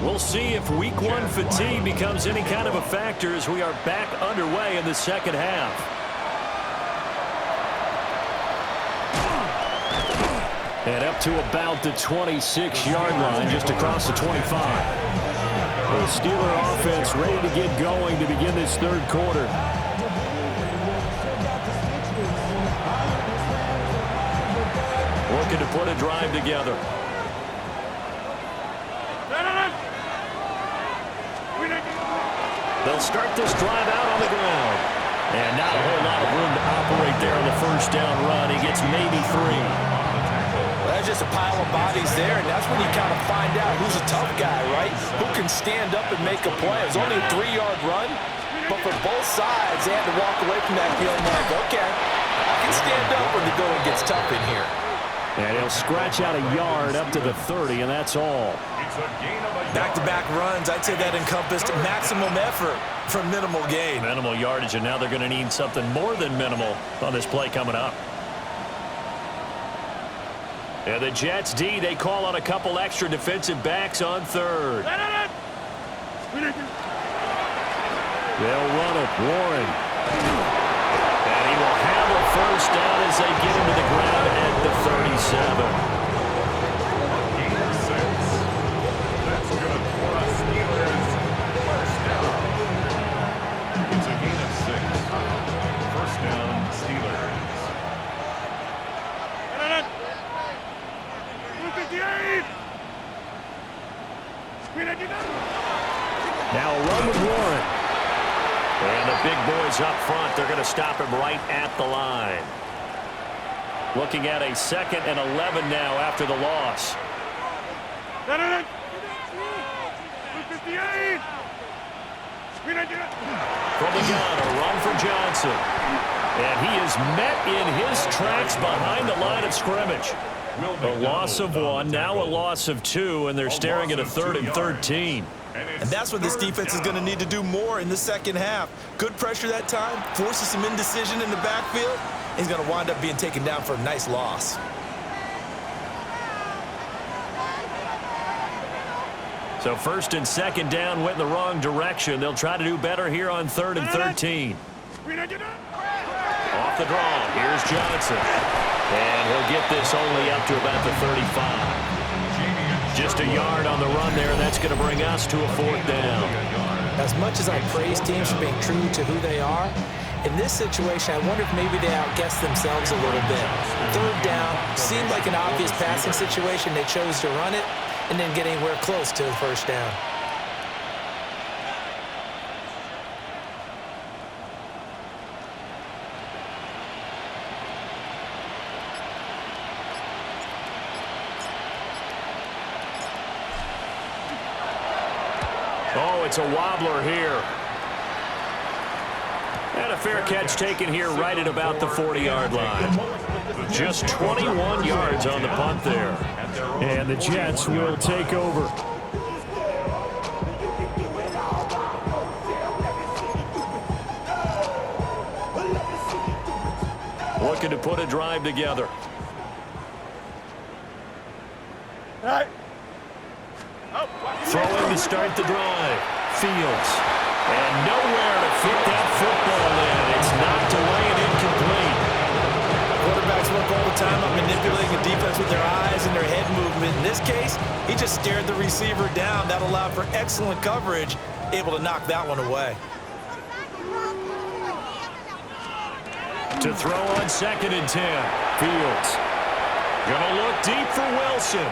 We'll see if week one fatigue becomes any kind of a factor as we are back underway in the second half. And up to about the 26-yard line, just across the 25. The Steeler offense ready to get going to begin this third quarter. Looking to put a drive together. They'll start this drive out on the ground. And not a whole lot of room to operate there on the first down run. He gets maybe 3. Well, that's just a pile of bodies there, and that's when you kind of find out who's a tough guy, right? Who can stand up and make a play. It was only a 3-yard run, but for both sides, they had to walk away from that feeling like, okay, I can stand up when the going gets tough in here. And he'll scratch out a yard up to the 30, and that's all. Back-to-back runs, I'd say that encompassed maximum effort for minimal gain. Minimal yardage, and now they're going to need something more than minimal on this play coming up. And the Jets D, they call on a couple extra defensive backs on third. They'll run it, Warren. And he will have a first down as they get him to the ground at the 37. Now a run with Warren. And the big boys up front, they're going to stop him right at the line. Looking at a 2nd and 11 now after the loss. From the gun, a run for Johnson. And he is met in his tracks behind the line of scrimmage. A loss of 1, now a loss of 2, and they're staring at a 3rd and 13. And that's what this defense is going to need to do more in the second half. Good pressure that time, forces some indecision in the backfield. He's going to wind up being taken down for a nice loss. So 1st and 2nd down went in the wrong direction. They'll try to do better here on 3rd and 13. Off the draw, here's Johnson. And he'll get this only up to about the 35. Just a yard on the run there, and that's going to bring us to a 4th down. As much as I praise teams for being true to who they are, in this situation, I wonder if maybe they outguessed themselves a little bit. 3rd down, seemed like an obvious passing situation. They chose to run it and didn't get anywhere close to the 1st down. Oh, it's a wobbler here. And a fair catch taken here right at about the 40-yard line. Just 21 yards on the punt there. And the Jets will take over. Looking to put a drive together. Throwing to start the drive. Fields. And nowhere to fit that football in. It's knocked away and incomplete. Quarterbacks work all the time on manipulating the defense with their eyes and their head movement. In this case, he just stared the receiver down. That allowed for excellent coverage, able to knock that one away. To throw on 2nd and 10. Fields. Gonna look deep for Wilson.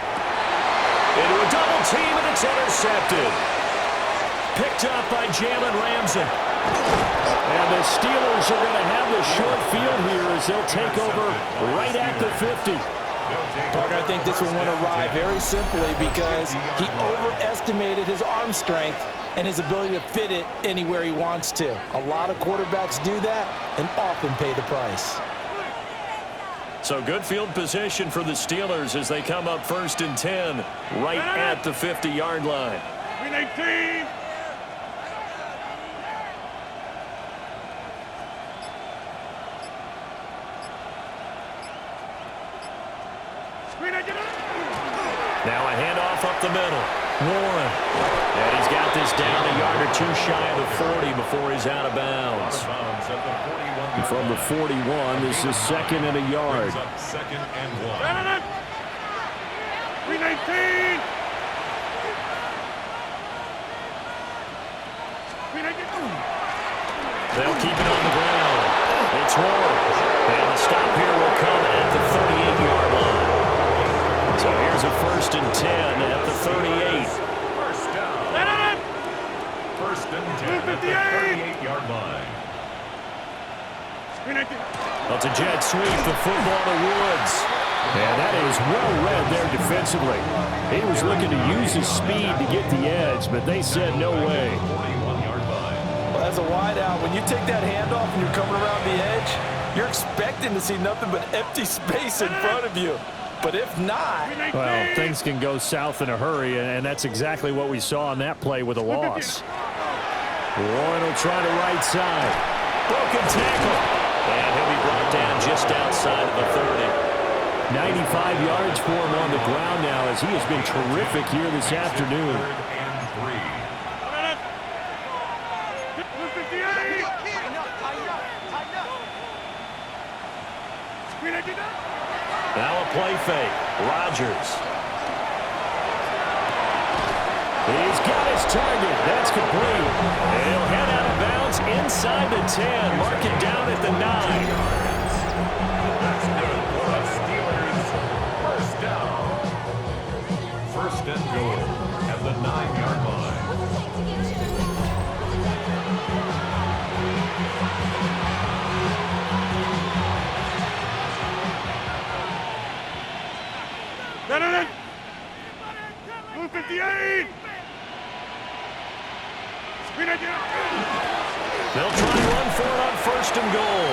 Into a double team, and it's intercepted. Picked up by Jalen Ramsey. And the Steelers are going to have the short field here as they'll take over right at the 50. Parker, I think this one went awry very simply because he overestimated his arm strength and his ability to fit it anywhere he wants to. A lot of quarterbacks do that and often pay the price. So good field position for the Steelers as they come up 1st and 10 right at the 50-yard line. Now a handoff up the middle. Warren. And he's got this down a yard or two shy of the 40 before he's out of bounds. And from the 41, this is second and a yard. Second and 1. 319. They'll keep it on the ground. It's Warren. And the stop here will come at the 38-yard line. So here's a 1st and 10 at the 38. First down. First and 10 at the 38-yard line. That's a jet sweep. The football to Woods. And that is well read there defensively. He was looking to use his speed to get the edge, but they said no way. Well, as a wideout, when you take that handoff and you're coming around the edge, you're expecting to see nothing but empty space in front of you. But if not... Well, things can go south in a hurry, and that's exactly what we saw on that play with a loss. Warren will try the right side. Broken tackle. And he'll be brought down just outside of the 30. 95 yards for him on the ground now as he has been terrific here this afternoon. Now a play fake. Rodgers. He's got his target. That's complete. And he'll head out of bounds inside the 10. Mark it down at the 9. That's good for the Steelers. First down. First and goal at the 9-yard line. Blue 58. They'll try to run for it on 1st and goal.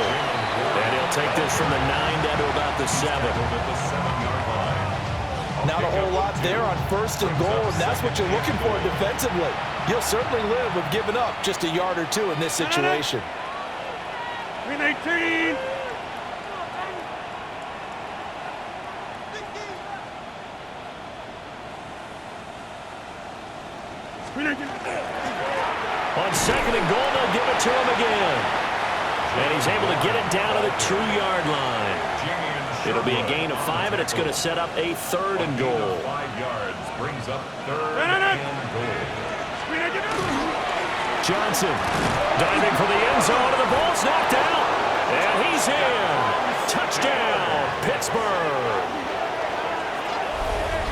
And he'll take this from the 9 down to about the 7. Not a whole lot there on 1st and goal, and that's what you're looking for defensively. You'll certainly live with giving up just a yard or two in this situation. 319. On 2nd and goal, they'll give it to him again. And he's able to get it down to the 2-yard line. It'll be a gain of 5, and it's going to set up a 3rd and goal. 5 yards brings up 3rd and goal. Johnson diving for the end zone, and the ball's knocked out. And he's in. Touchdown, Pittsburgh.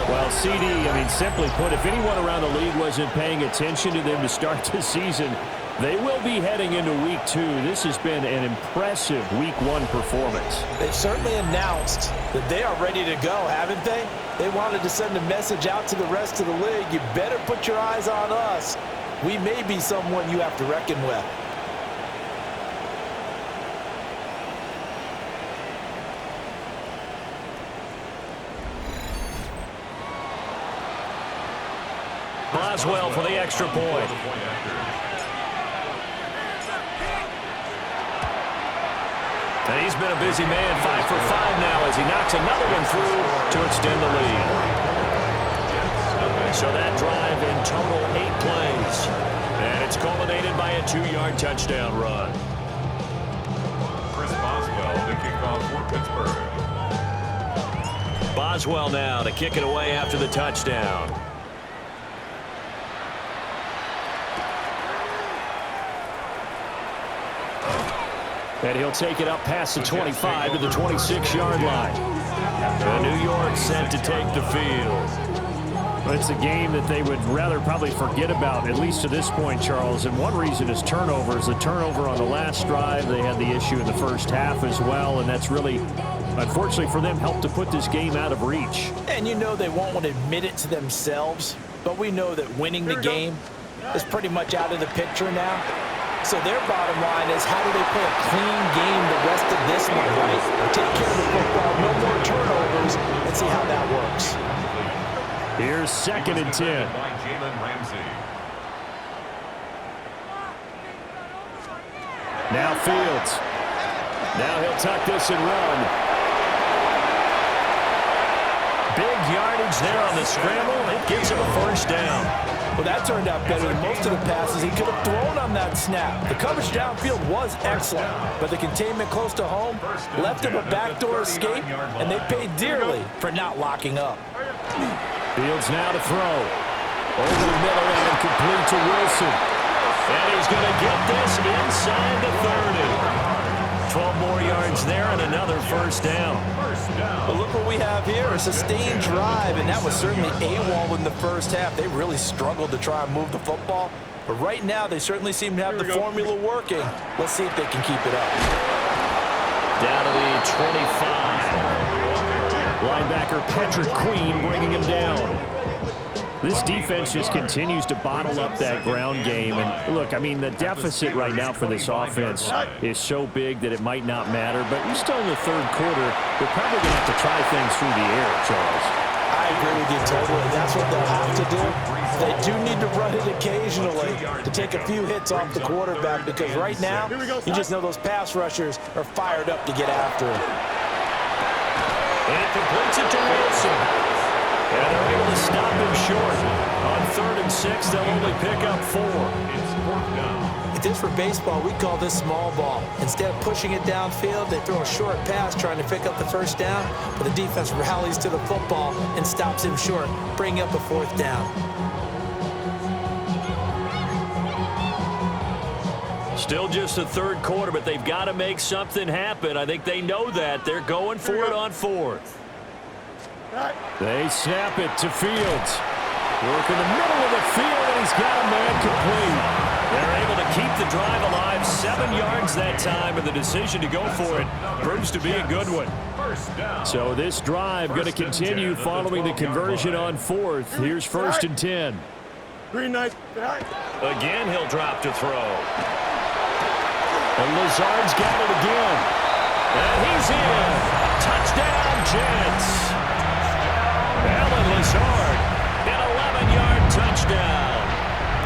Well, CD, I mean, simply put, if anyone around the league wasn't paying attention to them to start the season, they will be heading into Week 2. This has been an impressive Week 1 performance. They've certainly announced that they are ready to go, haven't they? They wanted to send a message out to the rest of the league. You better put your eyes on us. We may be someone you have to reckon with. Boswell for the extra point. And he's been a busy man, 5 for 5 now as he knocks another one through to extend the lead. So that drive in total 8 plays. And it's culminated by a 2-yard touchdown run. Chris Boswell, the kickoff for Pittsburgh. Boswell now to kick it away after the touchdown. And he'll take it up past the 25 to the 26-yard line. And New York set to take the field. It's a game that they would rather probably forget about, at least to this point, Charles. And one reason is turnovers. The turnover on the last drive, they had the issue in the first half as well, and that's really, unfortunately for them, helped to put this game out of reach. And you know they won't want to admit it to themselves, but we know that winning the game is pretty much out of the picture now. So their bottom line is, how do they play a clean game the rest of this one, right? Take care of the football, no more turnovers, and see how that works. Here's 2nd and 10. By Jalen Ramsey. Now Fields. Now he'll tuck this and run. Big yardage there on the scramble. It gives him a first down. Well, that turned out better than most of the passes he could have thrown on that snap. The coverage downfield was excellent, but the containment close to home left him a backdoor escape, and they paid dearly for not locking up. Fields now to throw. Over the middle and complete to Wilson. And he's going to get this inside the 30. 12 more yards there and another first down. But look what we have here, a sustained drive, and that was certainly AWOL in the first half. They really struggled to try and move the football, but right now they certainly seem to have the formula working. Let's see if they can keep it up. Down to the 25. Linebacker Patrick Queen bringing him down. This defense just continues to bottle up that ground game. And look, I mean, the deficit right now for this offense is so big that it might not matter. But you're still in the third quarter. They're probably going to have to try things through the air, Charles. I agree with you totally. That's what they'll have to do. They do need to run it occasionally to take a few hits off the quarterback, because right now, you just know those pass rushers are fired up to get after him. And it completes it to Wilson. And they're able to stop him short. On 3rd and 6, they'll only pick up 4. If this were baseball, we'd call this small ball. Instead of pushing it downfield, they throw a short pass trying to pick up the first down, but the defense rallies to the football and stops him short, bringing up a 4th down. Still just the third quarter, but they've got to make something happen. I think they know that. They're going for it on 4th. They snap it to Fields. Work in the middle of the field, and he's got a man complete. They're able to keep the drive alive. 7 yards that time, and the decision to go for it proves to be a good one. So this drive going to continue following the conversion on 4th. Here's 1st and 10. Again, he'll drop to throw. And Lazard's got it again. And he's in. Touchdown, Jets. Alan Lazard, an 11-yard touchdown.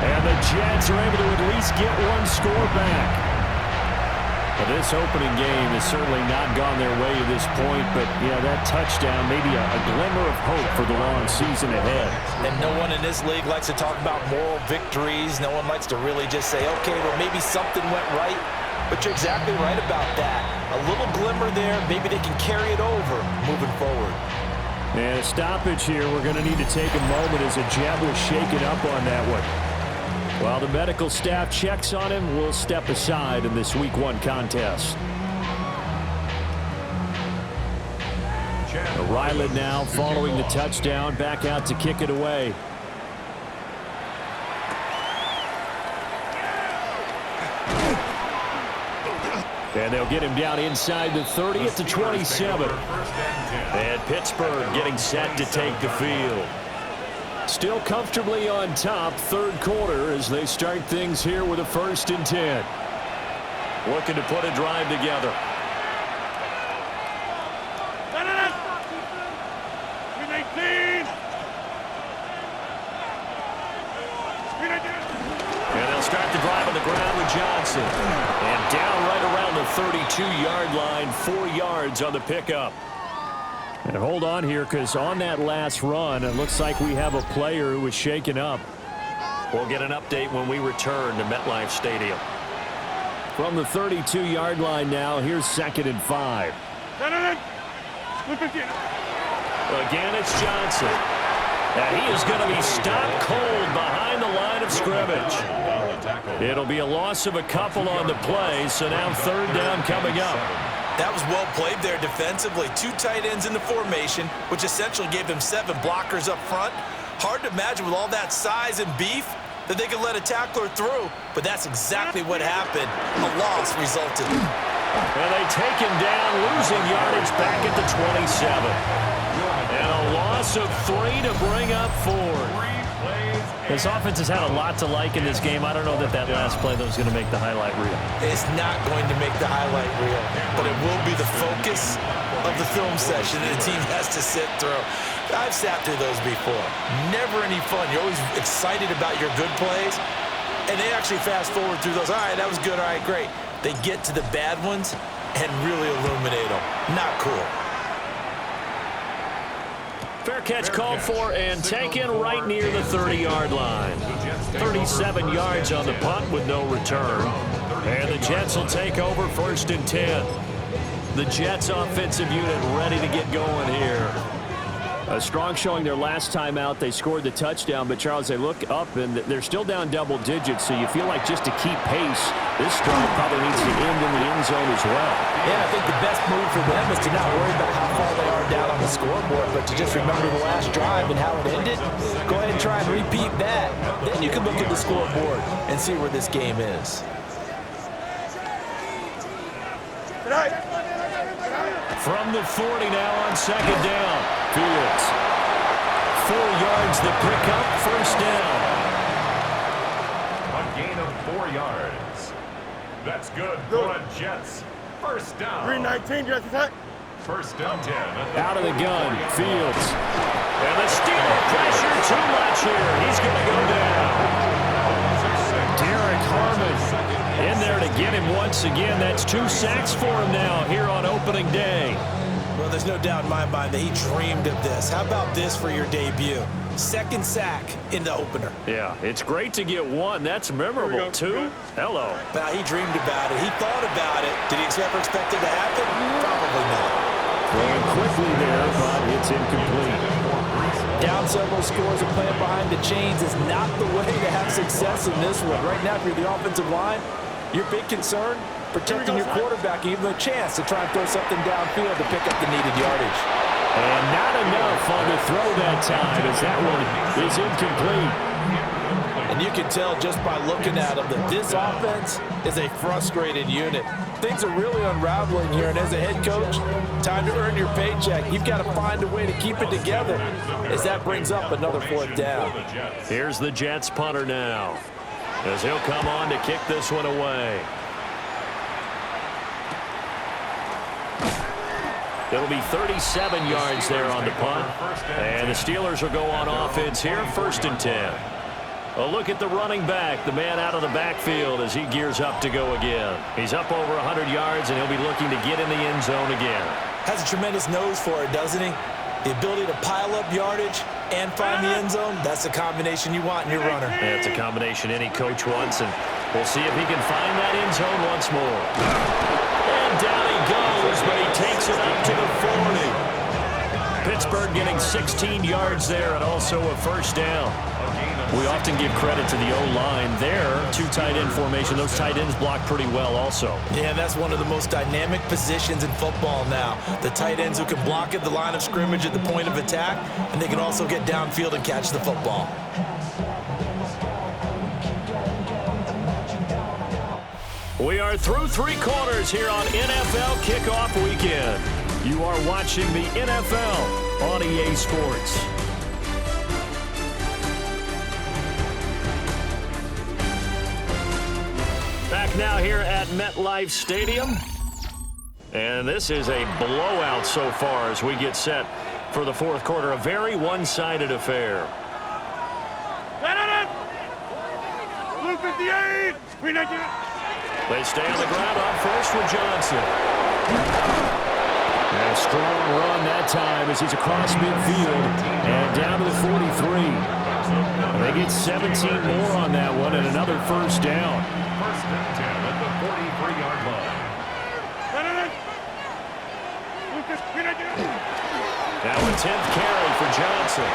And the Jets are able to at least get one score back. Well, this opening game has certainly not gone their way to this point, but, yeah, that touchdown, maybe a glimmer of hope for the long season ahead. And no one in this league likes to talk about moral victories. No one likes to really just say, okay, well, maybe something went right. But you're exactly right about that. A little glimmer there, maybe they can carry it over moving forward. And a stoppage here. We're going to need to take a moment as a jet was shaken up on that one. While the medical staff checks on him, we'll step aside in this Week 1 contest. Ryland now following the touchdown, back out to kick it away. And they'll get him down inside the 30 at the 27. And Pittsburgh getting set to take the field. Still comfortably on top, third quarter as they start things here with a 1st and 10. Looking to put a drive together. And they'll start the drive on the ground with Johnson. And down right around the 32-yard line, 4 yards on the pickup. And hold on here, because on that last run, it looks like we have a player who was shaken up. We'll get an update when we return to MetLife Stadium. From the 32-yard line now, here's 2nd and 5. Again, it's Johnson. And he is going to be stopped cold behind the line of scrimmage. It'll be a loss of a couple on the play, so now 3rd down coming up. That was well played there defensively. 2 tight ends in the formation, which essentially gave them 7 blockers up front. Hard to imagine with all that size and beef that they could let a tackler through, but that's exactly what happened. A loss resulted. And they take him down, losing yardage back at the 27. And a loss of 3 to bring up 4. This offense has had a lot to like in this game. I don't know that last play that was going to make the highlight reel. It's not going to make the highlight reel, but it will be the focus of the film session that the team has to sit through. I've sat through those before. Never any fun. You're always excited about your good plays, and they actually fast forward through those. All right, that was good. All right, great. They get to the bad ones and really illuminate them. Not cool. Fair catch called for and taken right near the 30-yard line. 37 yards on the punt with no return. And the Jets will take over 1st and 10. The Jets offensive unit ready to get going here. A strong showing their last time out. They scored the touchdown, but Charles, they look up and they're still down double digits, so you feel like just to keep pace, this drive probably needs to end in the end zone as well. Yeah, I think the best move for them is to not worry about how far they are down on the scoreboard, but to just remember the last drive and how it ended. Go ahead and try and repeat that. Then you can look at the scoreboard and see where this game is. From the 40 now on 2nd down. Fields. 4 yards the pickup, 1st down. A gain of 4 yards. That's good for the Jets. 1st down. 319, Jets attack. 1st down 10. Out of the gun, Fields. And the Steeler pressure too much here. He's going to go down. Derek Harmon in there to get him once again. That's 2 sacks for him now here on opening day. Well, there's no doubt in my mind that he dreamed of this. How about this for your debut? 2nd sack in the opener. Yeah, it's great to get 1. That's memorable. 2? Hello. Now, he dreamed about it. He thought about it. Did he ever expect it to happen? Probably not. Throwing quickly there, but it's incomplete. Down several scores and playing behind the chains is not the way to have success in this one. Right now, if you're the offensive line, your big concern, protecting your quarterback, even a chance to try and throw something downfield to pick up the needed yardage. And not enough on the throw that time as that one is incomplete. And you can tell just by looking at them that this offense is a frustrated unit. Things are really unraveling here, and as a head coach, time to earn your paycheck. You've got to find a way to keep it together as that brings up another 4th down. Here's the Jets punter now as he'll come on to kick this one away. It'll be 37 yards there on the punt. And the Steelers will go on offense here, 1st and 10. A look at the running back, the man out of the backfield as he gears up to go again. He's up over 100 yards, and he'll be looking to get in the end zone again. Has a tremendous nose for it, doesn't he? The ability to pile up yardage and find the end zone, that's the combination you want in your runner. That's a combination any coach wants, and we'll see if he can find that end zone once more. And down he goes, but he takes it up to the 40. Pittsburgh getting 16 yards there and also a 1st down. We often give credit to the O-line there. 2 tight end formation. Those tight ends block pretty well also. Yeah, that's one of the most dynamic positions in football now. The tight ends who can block at the line of scrimmage at the point of attack, and they can also get downfield and catch the football. We are through 3 quarters here on NFL Kickoff Weekend. You are watching the NFL on EA Sports. Back now here at MetLife Stadium. And this is a blowout so far as we get set for the 4th quarter. A very one-sided affair. Blue 58. They stay on the ground on first with Johnson. And a strong run that time as he's across midfield and down to the 43. And they get 17 more on that one and another 1st down. 1st and 10 at the 43-yard line. Now a 10th carry for Johnson.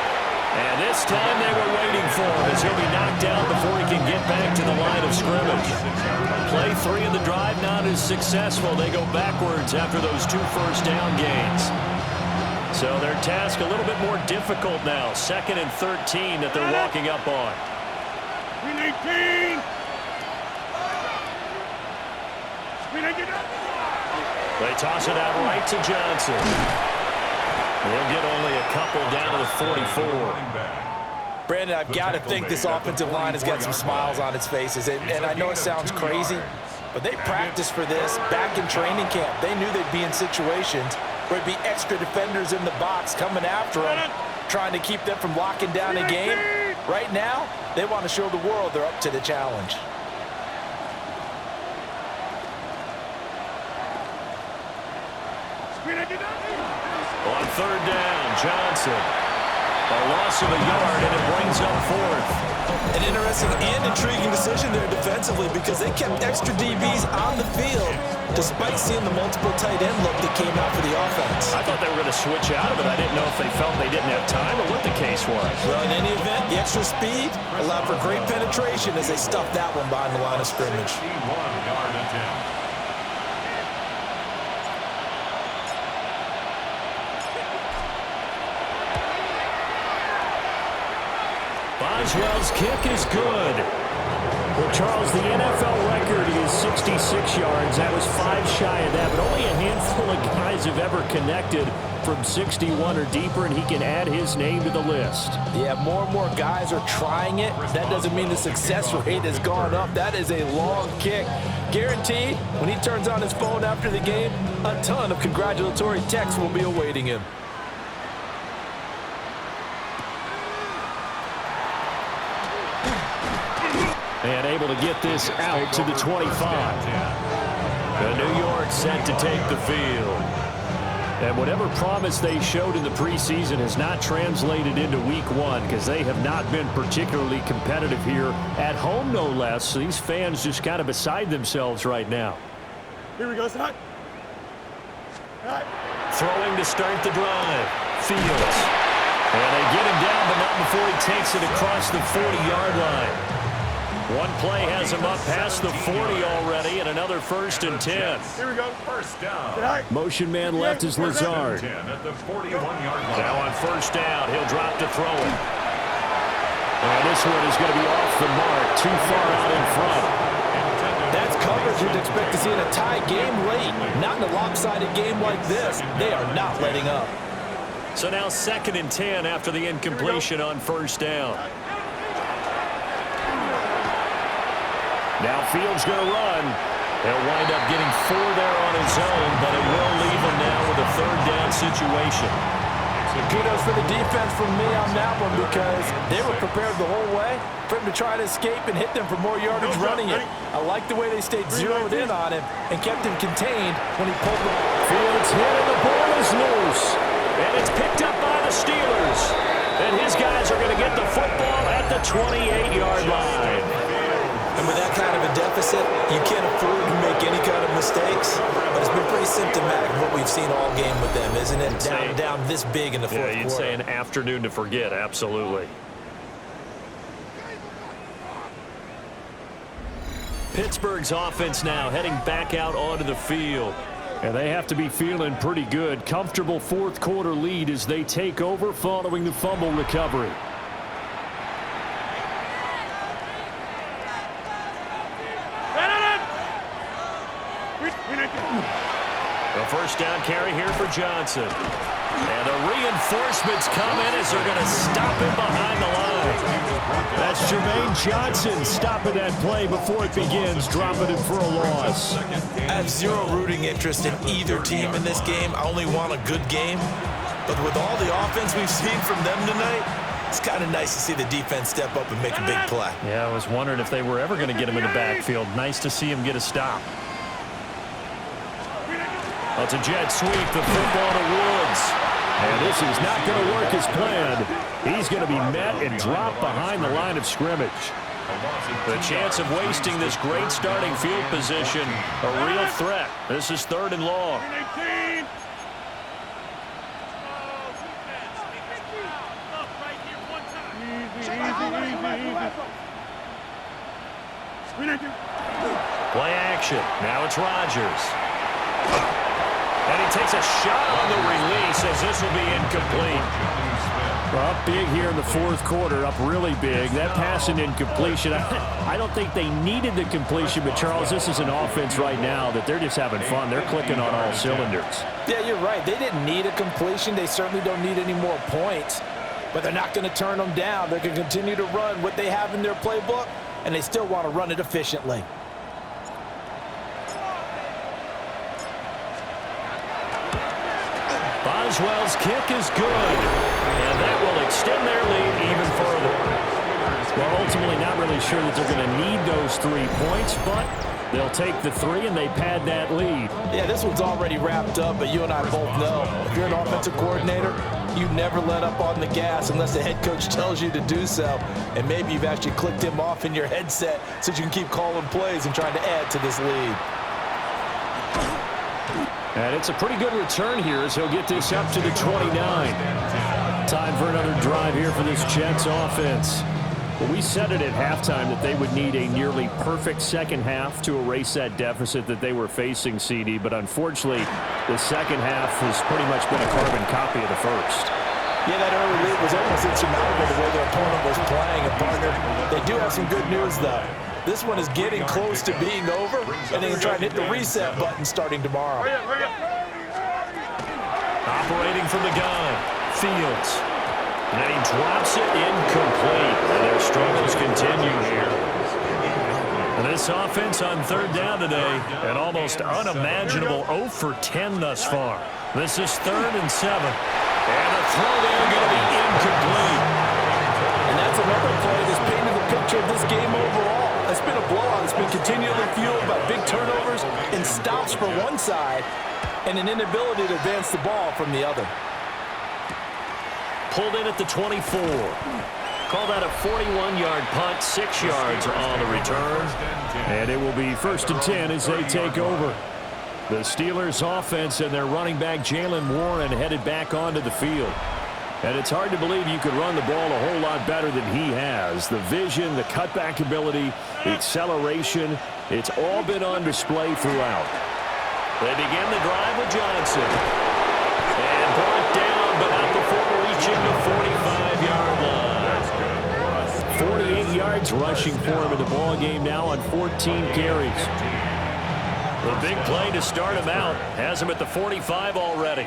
And this time they were waiting for him as he'll be knocked down before he can get back to the line of scrimmage. Play 3 of the drive not as successful. They go backwards after those 2 1st down gains. So their task a little bit more difficult now. 2nd and 13 that they're walking up on. 319. They toss it out right to Johnson. They'll get only a couple down to the 44. Brandon, I've got to think this offensive line has got some smiles on its faces. And I know it sounds crazy, but they practiced for this back in training camp. They knew they'd be in situations where it'd be extra defenders in the box coming after them, trying to keep them from locking down a game. Right now, they want to show the world they're up to the challenge. On 3rd down, Johnson. A loss of a yard, and it brings up fourth. An interesting and intriguing decision there defensively because they kept extra DBs on the field despite seeing the multiple tight end look that came out for the offense. I thought they were going to switch out of it. I didn't know if they felt they didn't have time or what the case was. Well, in any event, the extra speed allowed for great penetration as they stuffed that one behind the line of scrimmage. 51-yard attempt. Boswell's kick is good. Well, Charles, the NFL record is 66 yards. That was 5 shy of that, but only a handful of guys have ever connected from 61 or deeper, and he can add his name to the list. Yeah, more and more guys are trying it. That doesn't mean the success rate has gone up. That is a long kick. Guaranteed, when he turns on his phone after the game, a ton of congratulatory texts will be awaiting him. And able to get this out to the 25. The New York set to take the field. And whatever promise they showed in the preseason has not translated into week one because they have not been particularly competitive here at home, no less. So these fans just kind of beside themselves right now. Here we go, son. Throwing to start the drive. Fields. And they get him down, but not before he takes it across the 40-yard line. One play has him up past the 40 already, and another 1st and 10. Here we go. First down. Motion man left is Lazard. 10 at the 41-yard line. Now on first down, he'll drop to throw it. And this one is going to be off the mark, too far out in front. That's coverage you'd expect to see in a tie game late. Not in a lopsided game like this. They are not letting up. So now 2nd and 10 after the incompletion on first down. Now Fields going to run. He'll wind up getting 4 there on his own, but it will leave him now with a 3rd down situation. Kudos for the defense from me on that one because they were prepared the whole way for him to try to escape and hit them for more yardage running it. I like the way they stayed zeroed in on him and kept him contained when he pulled the Fields hit and the ball is loose. And it's picked up by the Steelers. And his guys are going to get the football at the 28-yard line. And with that kind of a deficit, you can't afford to make any kind of mistakes. But it's been pretty symptomatic of what we've seen all game with them, isn't it? Down this big in the fourth quarter. You'd say an afternoon to forget, absolutely. Pittsburgh's offense now heading back out onto the field. And they have to be feeling pretty good. Comfortable fourth quarter lead as they take over following the fumble recovery. A first down carry here for Johnson. And the reinforcements come in as they're going to stop him behind the line. That's Jermaine Johnson stopping that play before it begins, dropping him for a loss. I have zero rooting interest in either team in this game. I only want a good game. But with all the offense we've seen from them tonight, it's kind of nice to see the defense step up and make a big play. Yeah, I was wondering if they were ever going to get him in the backfield. Nice to see him get a stop. That's a jet sweep, the football to Woods. And this is not going to work as planned. He's going to be met and dropped behind the line of scrimmage. The chance of wasting this great starting field position, a real threat. This is 3rd and long. Play action. Now it's Rodgers. And he takes a shot on the release as this will be incomplete. Well, up big here in the fourth quarter, up really big. That pass and incompletion, I don't think they needed the completion, but Charles, this is an offense right now that they're just having fun. They're clicking on all cylinders. Yeah, you're right. They didn't need a completion. They certainly don't need any more points, but they're not going to turn them down. They're going to continue to run what they have in their playbook, and they still want to run it efficiently. Boswell's kick is good, and that will extend their lead even further. Well, ultimately not really sure that they're going to need those 3 points, but they'll take the 3 and they pad that lead. Yeah, this one's already wrapped up, but you and I both know if you're an offensive coordinator, You never let up on the gas unless the head coach tells you to do so. And maybe you've actually clicked him off in your headset so you can keep calling plays and trying to add to this lead. And it's a pretty good return here as he'll get this up to the 29. Time for another drive here for this Jets offense. Well, we said it at halftime that they would need a nearly perfect second half to erase that deficit that they were facing, CD. But unfortunately, the second half has pretty much been a carbon copy of the first. Yeah, that early lead was almost insurmountable the way their opponent was playing. And partner, they do have some good news, though. This one is getting close to being over, and they can try and hit the reset button starting tomorrow. Operating from the gun, Fields. And he drops it incomplete. And their struggles continue here. And this offense on third down today, an almost unimaginable 0 for 10 thus far. This is 3rd and 7. And the throw there going to be incomplete. And that's another play that's painted the picture of this game overall. It's been a blowout. It's been continually fueled by big turnovers and stops for one side and an inability to advance the ball from the other. Pulled in at the 24. Call that a 41-yard punt, 6 yards on the return. And it will be 1st and 10 as they take over. The Steelers offense and their running back Jalen Warren headed back onto the field. And it's hard to believe you could run the ball a whole lot better than he has. The vision, the cutback ability, the acceleration, it's all been on display throughout. They begin the drive with Johnson. And brought down, but not before reaching the 45-yard line. 48 yards rushing for him in the ball game now on 14 carries. The big play to start him out has him at the 45 already.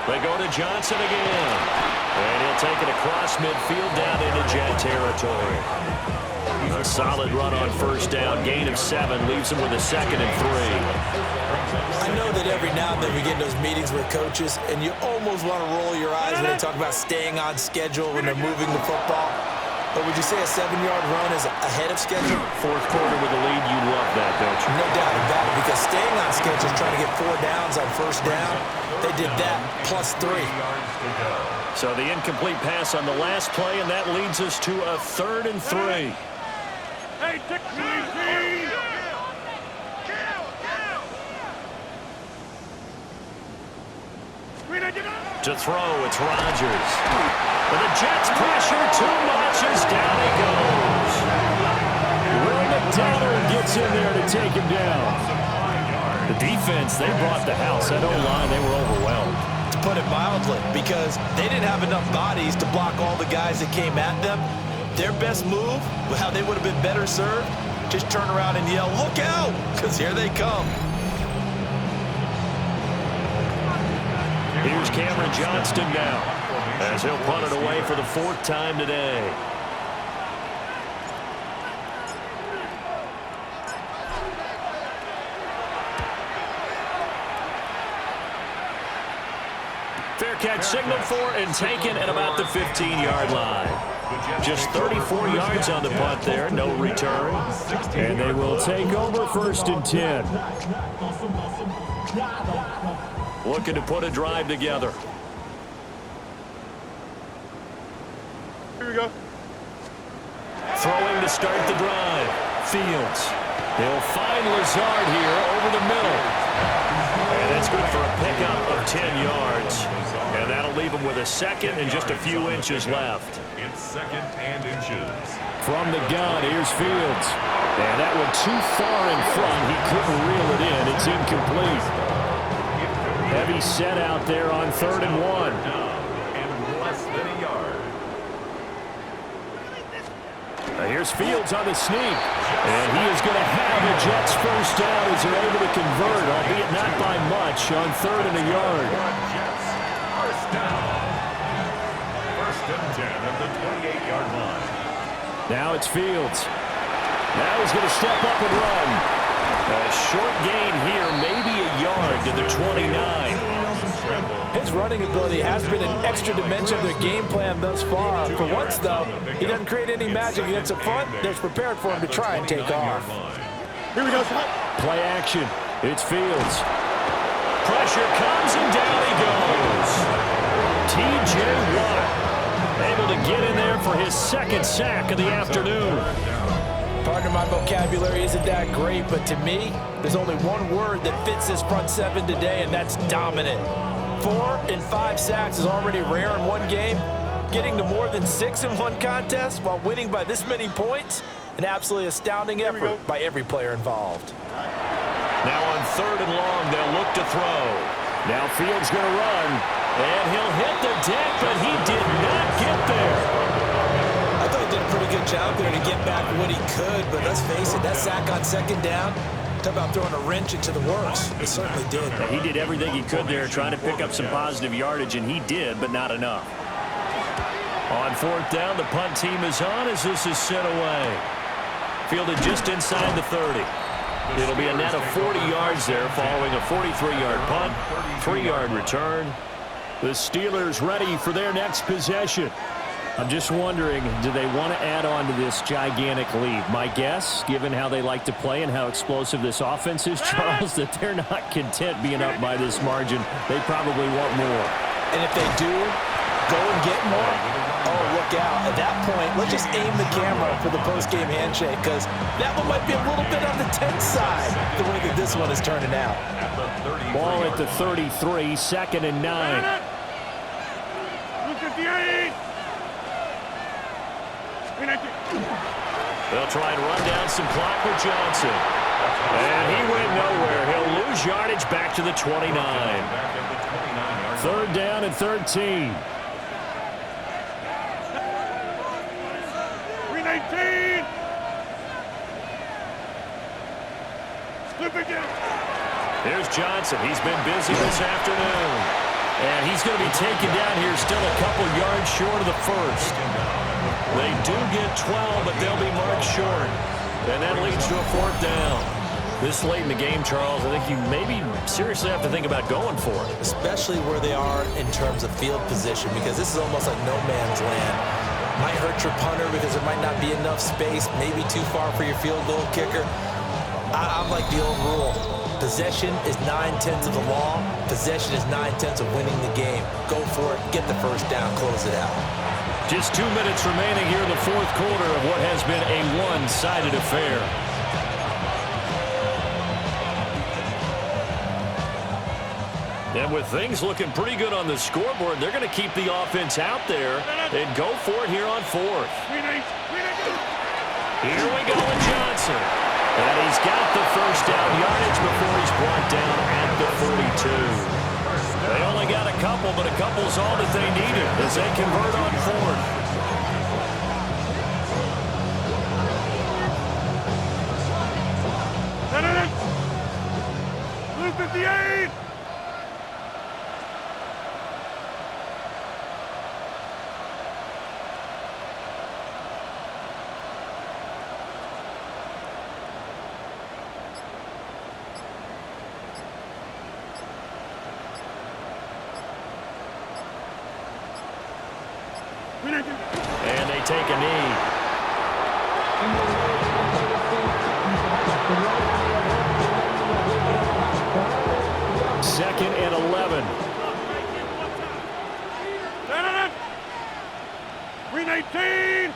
They go to Johnson again. And he'll take it across midfield down into Jet territory. A solid run on first down. Gain of 7 leaves him with a 2nd and 3. I know that every now and then we get in those meetings with coaches, and you almost want to roll your eyes when they talk about staying on schedule when they're moving the football. But would you say a 7-yard run is ahead of schedule? 4th quarter with a lead, you love that, don't you? No doubt about it, because staying on schedule is trying to get 4 downs on first down. They did that plus 3. So the incomplete pass on the last play, and that leads us to a 3rd and 3. Hey, take the lead, To throw, it's Rodgers. But the Jets pressure 2 notches, down he goes. Will McDonald gets in there to take him down. The defense, they brought the house. That O-line, they were overwhelmed. To put it mildly, because they didn't have enough bodies to block all the guys that came at them. Their best move, how they would have been better served, just turn around and yell, "Look out!" because here they come. Here's Cameron Johnston now, as he'll punt it away for the 4th time today. Fair catch signaled for and taken at about the 15-yard line. Just 34 yards on the punt there, no return. And they will take over 1st and 10. Looking to put a drive together. Here we go. Throwing to start the drive. Fields. They'll find Lazard here over the middle. And that's good for a pickup of 10 yards. And that'll leave him with a 2nd and just a few inches left. It's 2nd and inches. From the gun, here's Fields. And that one too far in front. He couldn't reel it in. It's incomplete. Heavy set out there on 3rd and 1. And less than a yard. Here's Fields on the sneak. And he is going to have a Jets first down as they're able to convert, albeit not by much, on 3rd and a yard. Jets, first down. 1st and 10 at the 28-yard line. Now it's Fields. Now he's going to step up and run. A short gain here, maybe a yard to the 29. His running ability has been an extra dimension of their game plan thus far. For once, though, he doesn't create any magic against the front that's prepared for him to try and take off. Here we go, Scott. Play action. It's Fields. Pressure comes, and down he goes. T.J. Watt able to get in there for his second sack of the afternoon. Partner, my vocabulary isn't that great, but to me, there's only one word that fits this front seven today, and that's dominant. 4 and 5 sacks is already rare in one game. Getting to more than 6 in one contest while winning by this many points, an absolutely astounding effort by every player involved. Now on 3rd and long, they'll look to throw. Now Fields going to run, and he'll hit the deck, but he did not get there. I thought he did a pretty good job there to get back what he could, but let's face it, that sack on 2nd down, talk about throwing a wrench into the works. It certainly did. He did everything he could there trying to pick up some positive yardage, and he did, but not enough. On 4th down, the punt team is on as this is sent away. Fielded just inside the 30. It'll be a net of 40 yards there following a 43-yard punt, 3-yard return. The Steelers ready for their next possession. I'm just wondering, do they want to add on to this gigantic lead? My guess, given how they like to play and how explosive this offense is, Charles, that they're not content being up by this margin. They probably want more. And if they do go and get more, oh, look out. At that point, let's just aim the camera for the post-game handshake, because that one might be a little bit on the tense side, the way that this one is turning out. Ball at the 33, 2nd and 9. They'll try and run down some clock with Johnson. And he went nowhere. He'll lose yardage back to the 29. 3rd down and 13. 319. Slip again. Here's Johnson. He's been busy this afternoon. And he's going to be taken down here still a couple yards short of the first. They do get 12, but they'll be marked short. And that leads to a 4th down. This late in the game, Charles, I think you maybe seriously have to think about going for it. Especially where they are in terms of field position, because this is almost like no man's land. Might hurt your punter because there might not be enough space, maybe too far for your field goal kicker. I'm like the old rule. Possession is 9/10 of the law. Possession is 9/10 of winning the game. Go for it. Get the first down. Close it out. Just 2 minutes remaining here in the 4th quarter of what has been a one-sided affair. And with things looking pretty good on the scoreboard, they're going to keep the offense out there and go for it here on 4th. Here we go with Johnson. And he's got the first down yardage before he's brought down at the 42. They only got a couple, but a couple's all that they needed as they convert on 4th. Blue 58. And they take a knee. Second and 11. 319.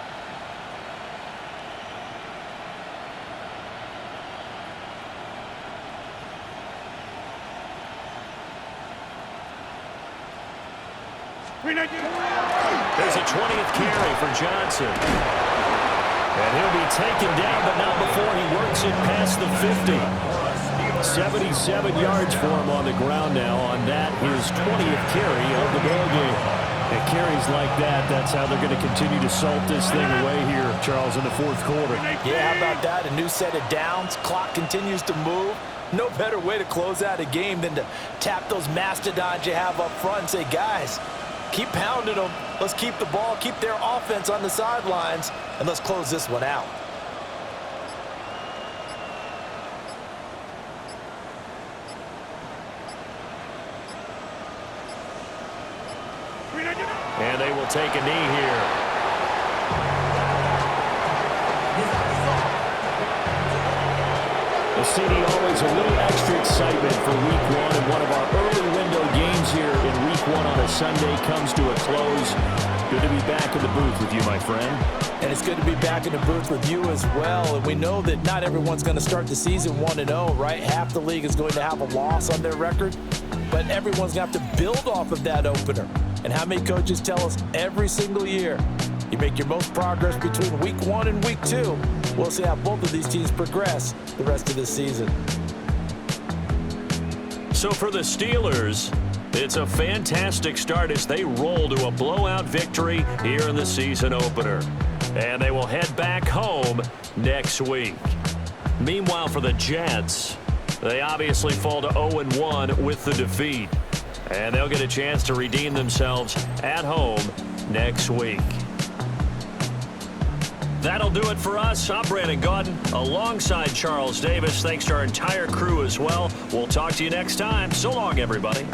There's a 20th carry for Johnson. And he'll be taken down, but not before he works it past the 50. 77 yards for him on the ground now on that, his 20th carry of the ball game. And carries like that, that's how they're going to continue to salt this thing away here, Charles, in the 4th quarter. Yeah, how about that? A new set of downs. Clock continues to move. No better way to close out a game than to tap those mastodons you have up front and say, guys, keep pounding them. Let's keep the ball, keep their offense on the sidelines, and let's close this one out. And they will take a knee here. The CD, always a little extra excitement for Week 1, and one of our early window games here in Week 1 on a Sunday comes to a close. Good to be back in the booth with you, my friend. And it's good to be back in the booth with you as well. And we know that not everyone's going to start the season 1-0, right? Half the league is going to have a loss on their record. But everyone's going to have to build off of that opener. And how many coaches tell us every single year, you make your most progress between Week 1 and Week 2. We'll see how both of these teams progress the rest of the season. So for the Steelers, it's a fantastic start as they roll to a blowout victory here in the season opener. And they will head back home next week. Meanwhile, for the Jets, they obviously fall to 0-1 with the defeat. And they'll get a chance to redeem themselves at home next week. That'll do it for us. I'm Brandon Gaudin alongside Charles Davis. Thanks to our entire crew as well. We'll talk to you next time. So long, everybody.